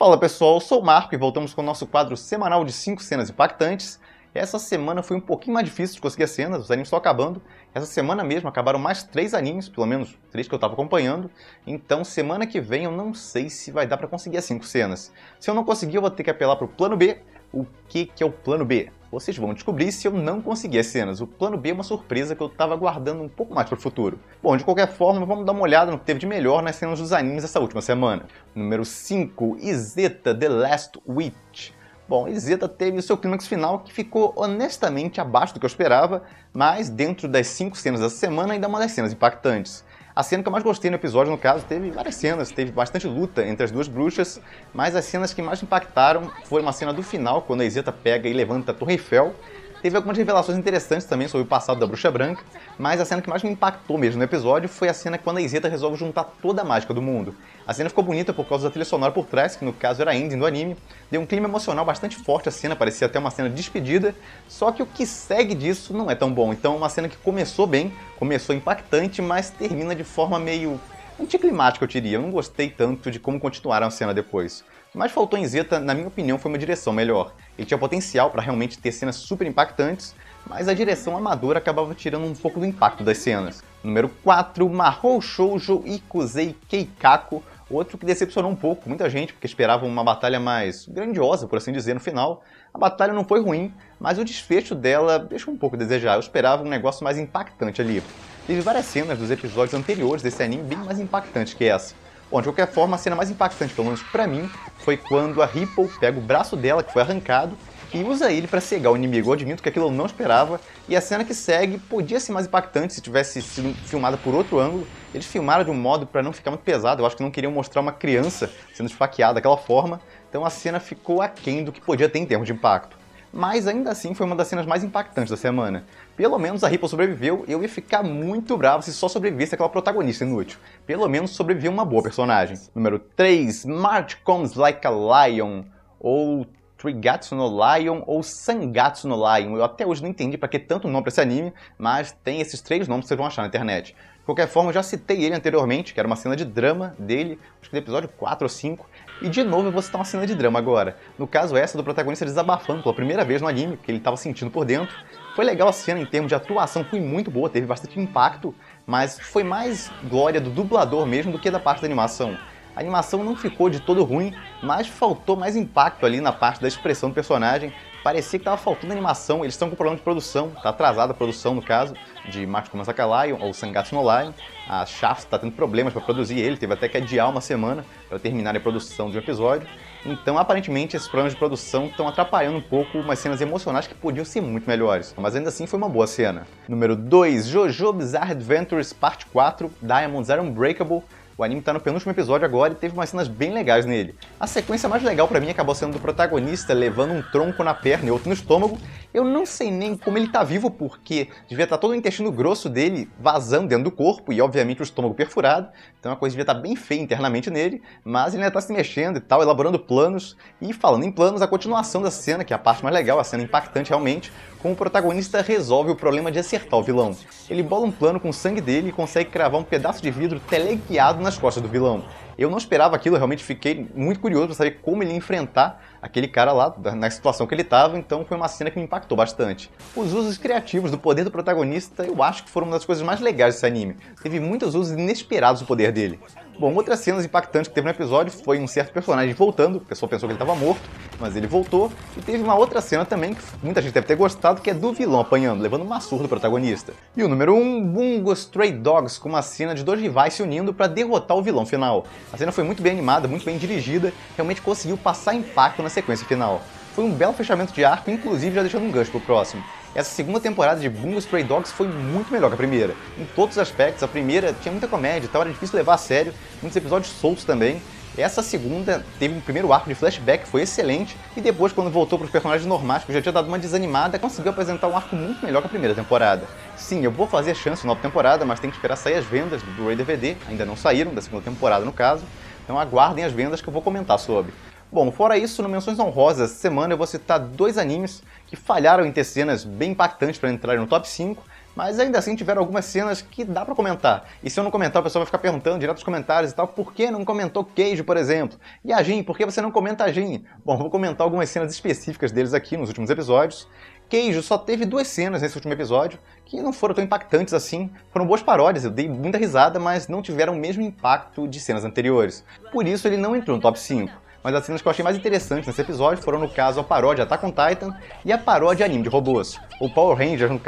Fala pessoal, eu sou o Marco e voltamos com o nosso quadro semanal de 5 cenas impactantes. Essa semana foi um pouquinho mais difícil de conseguir as cenas, os animes estão acabando. Essa semana mesmo acabaram mais 3 animes, pelo menos 3 que eu estava acompanhando. Então semana que vem eu não sei se vai dar para conseguir as 5 cenas. Se eu não conseguir eu vou ter que apelar para o plano B. O que é o plano B? Vocês vão descobrir se eu não conseguir as cenas. O plano B é uma surpresa que eu estava guardando um pouco mais para o futuro. Bom, de qualquer forma, vamos dar uma olhada no que teve de melhor nas cenas dos animes essa última semana. Número 5, Izeta The Last Witch. Bom, Izeta teve o seu clímax final que ficou honestamente abaixo do que eu esperava, mas dentro das 5 cenas dessa semana ainda é uma das cenas impactantes. A cena que eu mais gostei no episódio, no caso, teve várias cenas, teve bastante luta entre as duas bruxas, mas as cenas que mais impactaram foi uma cena do final, quando a Izeta pega e levanta a Torre Eiffel. Teve algumas revelações interessantes também sobre o passado da Bruxa Branca, mas a cena que mais me impactou mesmo no episódio foi a cena quando a Izeta resolve juntar toda a mágica do mundo. A cena ficou bonita por causa da trilha sonora por trás, que no caso era a ending do anime. Deu um clima emocional bastante forte a cena, parecia até uma cena de despedida, só que o que segue disso não é tão bom. Então é uma cena que começou bem, começou impactante, mas termina de forma meio anticlimática, eu diria. Eu não gostei tanto de como continuaram a cena depois. Mas faltou em Izeta, na minha opinião, foi uma direção melhor. Ele tinha potencial para realmente ter cenas super impactantes, mas a direção amadora acabava tirando um pouco do impacto das cenas. Número 4, Mahou Shoujo Ikuzei Keikaku, outro que decepcionou um pouco muita gente, porque esperava uma batalha mais grandiosa, por assim dizer, no final. A batalha não foi ruim, mas o desfecho dela deixou um pouco a desejar. Eu esperava um negócio mais impactante ali. Teve várias cenas dos episódios anteriores desse anime bem mais impactantes que essa. Bom, de qualquer forma, a cena mais impactante, pelo menos pra mim, foi quando a Ripple pega o braço dela, que foi arrancado, e usa ele pra cegar o inimigo. Eu admito que aquilo eu não esperava, e a cena que segue podia ser mais impactante se tivesse sido filmada por outro ângulo. Eles filmaram de um modo pra não ficar muito pesado, eu acho que não queriam mostrar uma criança sendo esfaqueada daquela forma, então a cena ficou aquém do que podia ter em termos de impacto. Mas ainda assim foi uma das cenas mais impactantes da semana. Pelo menos a Ripple sobreviveu, eu ia ficar muito bravo se só sobrevivesse aquela protagonista inútil. Pelo menos sobreviveu uma boa personagem. Número 3, March Comes Like a Lion, ou Trigatsu no Lion, ou Sangatsu no Lion. Eu até hoje não entendi pra que tanto nome pra esse anime, mas tem esses 3 nomes que vocês vão achar na internet. De qualquer forma, eu já citei ele anteriormente, que era uma cena de drama dele, acho que no episódio 4 ou 5, e de novo eu vou citar uma cena de drama agora. No caso essa do protagonista desabafando pela primeira vez no anime, que ele estava sentindo por dentro. Foi legal a cena em termos de atuação, foi muito boa, teve bastante impacto, mas foi mais glória do dublador mesmo do que da parte da animação. A animação não ficou de todo ruim, mas faltou mais impacto ali na parte da expressão do personagem. Parecia que estava faltando animação, eles estão com problema de produção, está atrasada a produção no caso, de March Comes Like a Lion ou Sangatsu no Lion. A Shaft está tendo problemas para produzir ele, teve até que adiar uma semana para terminar a produção de um episódio. Então aparentemente esses problemas de produção estão atrapalhando um pouco umas cenas emocionais que podiam ser muito melhores. Mas ainda assim foi uma boa cena. Número 2, JoJo Bizarre Adventures Parte 4, Diamonds Are Unbreakable. O anime tá no penúltimo episódio agora e teve umas cenas bem legais nele. A sequência mais legal pra mim acabou sendo do protagonista levando um tronco na perna e outro no estômago. Eu não sei nem como ele tá vivo, porque devia estar todo o intestino grosso dele vazando dentro do corpo e obviamente o estômago perfurado. Então a coisa devia estar bem feia internamente nele, mas ele ainda tá se mexendo e tal, elaborando planos. E falando em planos, a continuação da cena, que é a parte mais legal, a cena impactante realmente, como o protagonista resolve o problema de acertar o vilão. Ele bola um plano com o sangue dele e consegue cravar um pedaço de vidro teleguiado nas costas do vilão. Eu não esperava aquilo, eu realmente fiquei muito curioso para saber como ele ia enfrentar aquele cara lá, na situação que ele estava, então foi uma cena que me impactou bastante. Os usos criativos do poder do protagonista, eu acho que foram uma das coisas mais legais desse anime. Teve muitos usos inesperados do poder dele. Bom, outras cenas impactantes que teve no episódio foi um certo personagem voltando, o pessoal pensou que ele estava morto, mas ele voltou, e teve uma outra cena também que muita gente deve ter gostado, que é do vilão apanhando, levando uma surra do protagonista. E o número 1, Bungo Stray Dogs, com uma cena de 2 rivais se unindo para derrotar o vilão final. A cena foi muito bem animada, muito bem dirigida, realmente conseguiu passar impacto na sequência final. Foi um belo fechamento de arco, inclusive já deixando um gancho pro próximo. Essa segunda temporada de Bungo Stray Dogs foi muito melhor que a primeira. Em todos os aspectos, a primeira tinha muita comédia e tal, era difícil levar a sério, muitos episódios soltos também. Essa segunda teve um primeiro arco de flashback, foi excelente, e depois, quando voltou para os personagens normais, que já tinha dado uma desanimada, conseguiu apresentar um arco muito melhor que a primeira temporada. Sim, eu vou fazer chance na nova temporada, mas tem que esperar sair as vendas do Blu-ray DVD, ainda não saíram, da segunda temporada no caso, então aguardem as vendas que eu vou comentar sobre. Bom, fora isso, no Menções Honrosas, essa semana eu vou citar 2 animes que falharam em ter cenas bem impactantes para entrarem no top 5, Mas ainda assim tiveram algumas cenas que dá pra comentar. E se eu não comentar, o pessoal vai ficar perguntando direto nos comentários e tal, por que não comentou Keijo, por exemplo? E a Jin, por que você não comenta a Jin? Bom, vou comentar algumas cenas específicas deles aqui nos últimos episódios. Keijo só teve 2 cenas nesse último episódio, que não foram tão impactantes assim. Foram boas paródias, eu dei muita risada, mas não tiveram o mesmo impacto de cenas anteriores. Por isso ele não entrou no top 5. Mas as cenas que eu achei mais interessantes nesse episódio foram, no caso, a paródia Attack on Titan e a paródia anime de robôs. O Power Rangers, no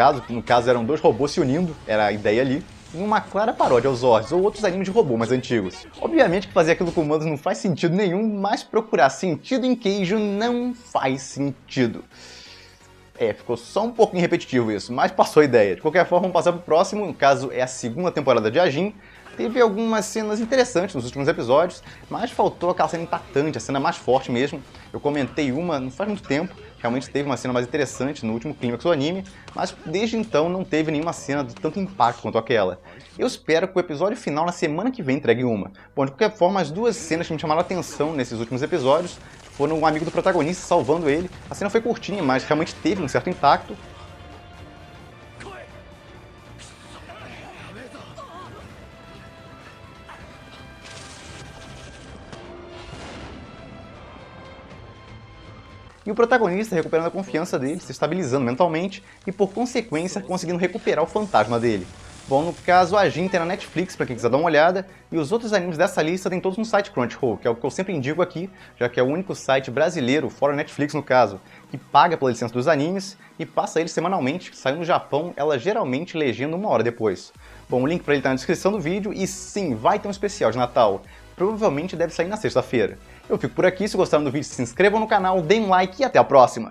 caso eram 2 robôs se unindo, era a ideia ali, em uma clara paródia aos Zords ou outros animes de robô mais antigos. Obviamente que fazer aquilo com humanos não faz sentido nenhum, mas procurar sentido em Keijo não faz sentido. Ficou só um pouquinho repetitivo isso, mas passou a ideia. De qualquer forma, vamos passar pro próximo, no caso é a segunda temporada de Ajin. Teve algumas cenas interessantes nos últimos episódios, mas faltou aquela cena impactante, a cena mais forte mesmo. Eu comentei uma não faz muito tempo, realmente teve uma cena mais interessante no último clímax do anime, mas desde então não teve nenhuma cena de tanto impacto quanto aquela. Eu espero que o episódio final na semana que vem entregue uma. Bom, de qualquer forma, as 2 cenas que me chamaram a atenção nesses últimos episódios foram um amigo do protagonista salvando ele. A cena foi curtinha, mas realmente teve um certo impacto. E o protagonista recuperando a confiança dele, se estabilizando mentalmente e, por consequência, conseguindo recuperar o fantasma dele. Bom, no caso, a Jin tem na Netflix, para quem quiser dar uma olhada, e os outros animes dessa lista tem todos no site Crunchyroll, que é o que eu sempre indico aqui, já que é o único site brasileiro, fora Netflix no caso, que paga pela licença dos animes e passa eles semanalmente, saindo no Japão, ela geralmente legenda 1 hora depois. Bom, o link para ele está na descrição do vídeo, e sim, vai ter um especial de Natal. Provavelmente deve sair na sexta-feira. Eu fico por aqui, se gostaram do vídeo se inscrevam no canal, deem um like e até a próxima!